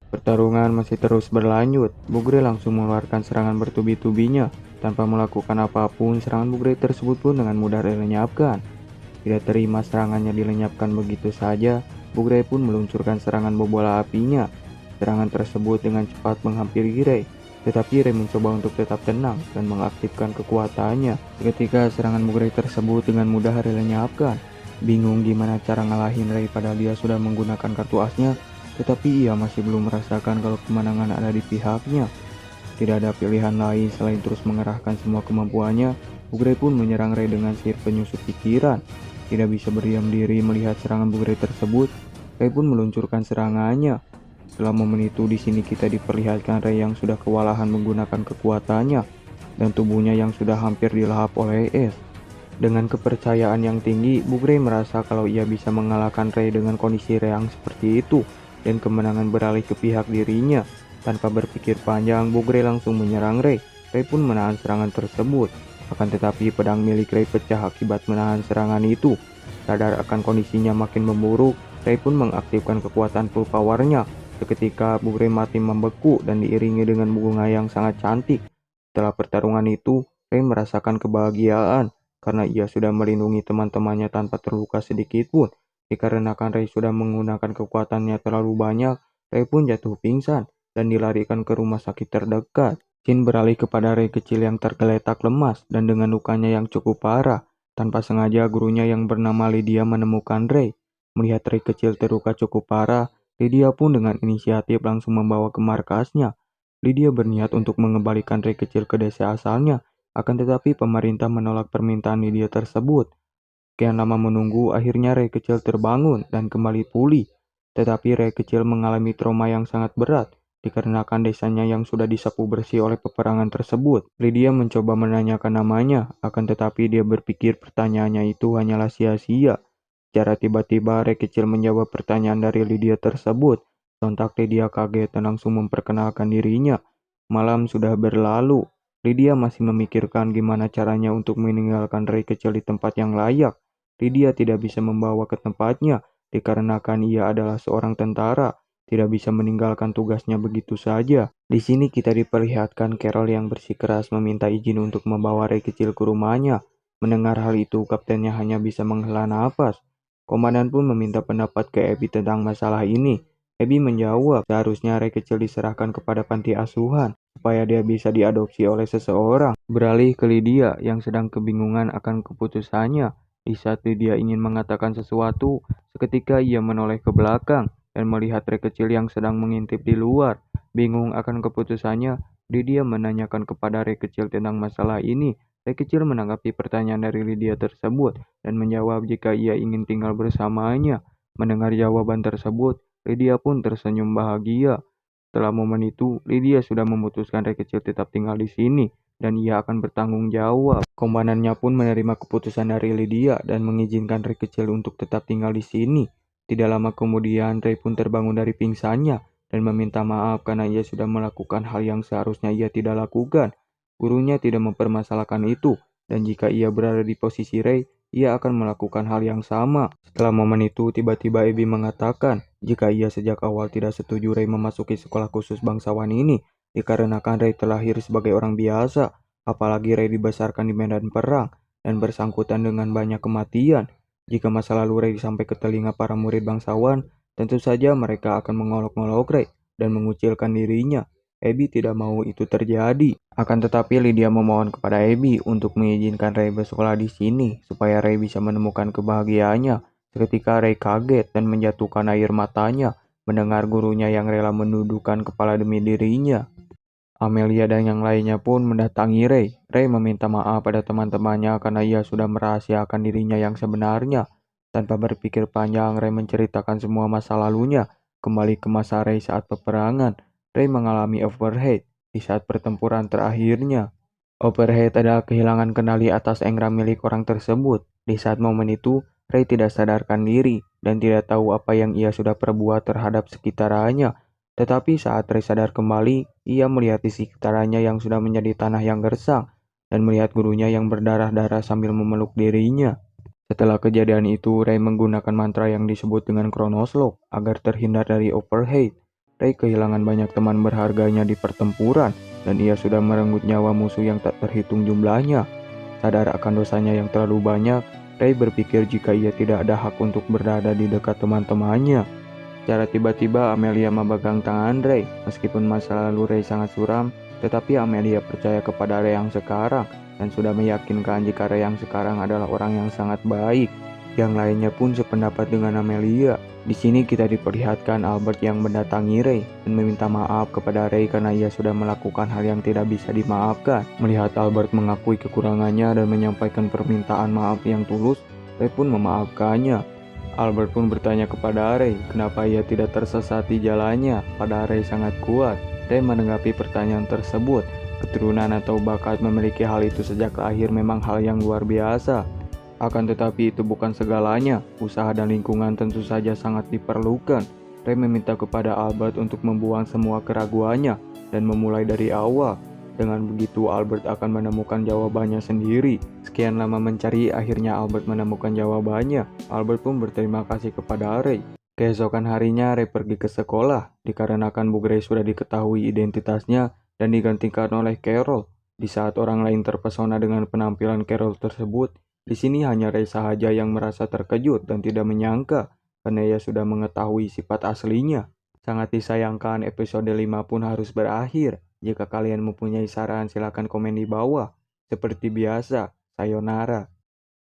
Pertarungan masih terus berlanjut. Bugre langsung mengeluarkan serangan bertubi-tubinya. Tanpa melakukan apapun, serangan Bugre tersebut pun dengan mudah dilenyapkan. Tidak terima serangannya dilenyapkan begitu saja, Bugre pun meluncurkan serangan bobola apinya. Serangan tersebut dengan cepat menghampiri Rey, tetapi Rey mencoba untuk tetap tenang dan mengaktifkan kekuatannya. Ketika serangan Bugre tersebut dengan mudah dilenyapkan, bingung gimana cara ngalahin Rey padahal dia sudah menggunakan kartu asnya, tetapi ia masih belum merasakan kalau kemenangan ada di pihaknya. Tidak ada pilihan lain selain terus mengerahkan semua kemampuannya. Bugre pun menyerang Rey dengan sihir penyusup pikiran. Tidak bisa berdiam diri melihat serangan Bugre tersebut, Rey pun meluncurkan serangannya. Setelah momen itu, di sini kita diperlihatkan Rey yang sudah kewalahan menggunakan kekuatannya dan tubuhnya yang sudah hampir dilahap oleh es. Dengan kepercayaan yang tinggi, Bugre merasa kalau ia bisa mengalahkan Rey dengan kondisi Rey yang seperti itu dan kemenangan beralih ke pihak dirinya. Tanpa berpikir panjang, Bugre langsung menyerang Rey. Rey pun menahan serangan tersebut. Akan tetapi pedang milik Rey pecah akibat menahan serangan itu. Sadar akan kondisinya makin memburuk, Rey pun mengaktifkan kekuatan full powernya. Seketika Bugre mati membeku dan diiringi dengan bunga yang sangat cantik. Setelah pertarungan itu, Rey merasakan kebahagiaan karena ia sudah melindungi teman-temannya tanpa terluka sedikit pun. Dikarenakan Rey sudah menggunakan kekuatannya terlalu banyak, Rey pun jatuh pingsan dan dilarikan ke rumah sakit terdekat. Scene beralih kepada Rey kecil yang tergeletak lemas dan dengan lukanya yang cukup parah. Tanpa sengaja gurunya yang bernama Lydia menemukan Rey. Melihat Rey kecil terluka cukup parah, Lydia pun dengan inisiatif langsung membawa ke markasnya. Lydia berniat untuk mengembalikan Rey kecil ke desa asalnya, akan tetapi pemerintah menolak permintaan Lydia tersebut. Sekian lama menunggu, akhirnya Rey kecil terbangun dan kembali pulih. Tetapi Rey kecil mengalami trauma yang sangat berat dikarenakan desanya yang sudah disapu bersih oleh peperangan tersebut. Lydia mencoba menanyakan namanya, akan tetapi dia berpikir pertanyaannya itu hanyalah sia-sia. Secara tiba-tiba Rey kecil menjawab pertanyaan dari Lydia tersebut. Sontak Lydia kaget dan langsung memperkenalkan dirinya. Malam sudah berlalu. Lydia masih memikirkan gimana caranya untuk meninggalkan Rey kecil di tempat yang layak. Lydia tidak bisa membawa ke tempatnya dikarenakan ia adalah seorang tentara. Tidak bisa meninggalkan tugasnya begitu saja. Di sini kita diperlihatkan Carol yang bersikeras meminta izin untuk membawa Rey kecil ke rumahnya. Mendengar hal itu, kaptennya hanya bisa menghela nafas. Komandan pun meminta pendapat ke Abby tentang masalah ini. Abby menjawab, seharusnya Rey kecil diserahkan kepada panti asuhan supaya dia bisa diadopsi oleh seseorang. Beralih ke Lydia yang sedang kebingungan akan keputusannya. Di saat Lydia ingin mengatakan sesuatu, seketika ia menoleh ke belakang dan melihat Rey kecil yang sedang mengintip di luar. Bingung akan keputusannya, Lydia menanyakan kepada Rey kecil tentang masalah ini. Rey kecil menanggapi pertanyaan dari Lydia tersebut dan menjawab jika ia ingin tinggal bersamanya. Mendengar jawaban tersebut, Lydia pun tersenyum bahagia. Setelah momen itu, Lydia sudah memutuskan Rey kecil tetap tinggal di sini dan ia akan bertanggung jawab. Komandannya pun menerima keputusan dari Lydia dan mengizinkan Rey kecil untuk tetap tinggal di sini. Tidak lama kemudian, Rey pun terbangun dari pingsannya dan meminta maaf karena ia sudah melakukan hal yang seharusnya ia tidak lakukan. Gurunya tidak mempermasalahkan itu, dan jika ia berada di posisi Rey, ia akan melakukan hal yang sama. Setelah momen itu, tiba-tiba Abby mengatakan jika ia sejak awal tidak setuju Rey memasuki sekolah khusus bangsawan ini, dikarenakan Rey terlahir sebagai orang biasa, apalagi Rey dibesarkan di medan perang dan bersangkutan dengan banyak kematian. Jika masa lalu Rey sampai ke telinga para murid bangsawan, tentu saja mereka akan mengolok-ngolok Rey dan mengucilkan dirinya. Abby tidak mau itu terjadi. Akan tetapi Lydia memohon kepada Abby untuk mengizinkan Rey bersekolah di sini supaya Rey bisa menemukan kebahagiaannya. Seketika Rey kaget dan menjatuhkan air matanya mendengar gurunya yang rela menundukkan kepala demi dirinya. Amelia dan yang lainnya pun mendatangi Rey. Rey meminta maaf pada teman-temannya karena ia sudah merahasiakan dirinya yang sebenarnya. Tanpa berpikir panjang, Rey menceritakan semua masa lalunya. Kembali ke masa Rey saat peperangan, Rey mengalami overheat di saat pertempuran terakhirnya. Overheat adalah kehilangan kendali atas engram milik orang tersebut. Di saat momen itu, Rey tidak sadarkan diri dan tidak tahu apa yang ia sudah perbuat terhadap sekitarnya. Tetapi saat Rey sadar kembali, ia melihat di sekitarnya yang sudah menjadi tanah yang gersang dan melihat gurunya yang berdarah-darah sambil memeluk dirinya. Setelah kejadian itu, Rey menggunakan mantra yang disebut dengan Chronos Lock agar terhindar dari overheat. Ray kehilangan banyak teman berharganya di pertempuran, dan ia sudah merenggut nyawa musuh yang tak terhitung jumlahnya. Sadar akan dosanya yang terlalu banyak, Ray berpikir jika ia tidak ada hak untuk berada di dekat teman-temannya. Secara tiba-tiba Amelia memegang tangan Ray. Meskipun masa lalu Ray sangat suram, tetapi Amelia percaya kepada Ray yang sekarang dan sudah meyakinkan jika Ray yang sekarang adalah orang yang sangat baik. Yang lainnya pun sependapat dengan Amelia. Di sini kita diperlihatkan Albert yang mendatangi Ray dan meminta maaf kepada Ray karena ia sudah melakukan hal yang tidak bisa dimaafkan. Melihat Albert mengakui kekurangannya dan menyampaikan permintaan maaf yang tulus, Ray pun memaafkannya. Albert pun bertanya kepada Ray kenapa ia tidak tersesat di jalannya, padahal Ray sangat kuat. Ray menanggapi pertanyaan tersebut. Keturunan atau bakat memiliki hal itu sejak lahir memang hal yang luar biasa. Akan tetapi itu bukan segalanya, usaha dan lingkungan tentu saja sangat diperlukan. Ray meminta kepada Albert untuk membuang semua keraguannya dan memulai dari awal. Dengan begitu Albert akan menemukan jawabannya sendiri. Sekian lama mencari, akhirnya Albert menemukan jawabannya. Albert pun berterima kasih kepada Ray. Keesokan harinya Ray pergi ke sekolah, dikarenakan Bu Gray sudah diketahui identitasnya dan digantikan oleh Carol. Di saat orang lain terpesona dengan penampilan Carol tersebut, di sini hanya Ray sahaja yang merasa terkejut dan tidak menyangka karena ia sudah mengetahui sifat aslinya. Sangat disayangkan episode 5 pun harus berakhir. Jika kalian mempunyai saran silakan komen di bawah. Seperti biasa, sayonara.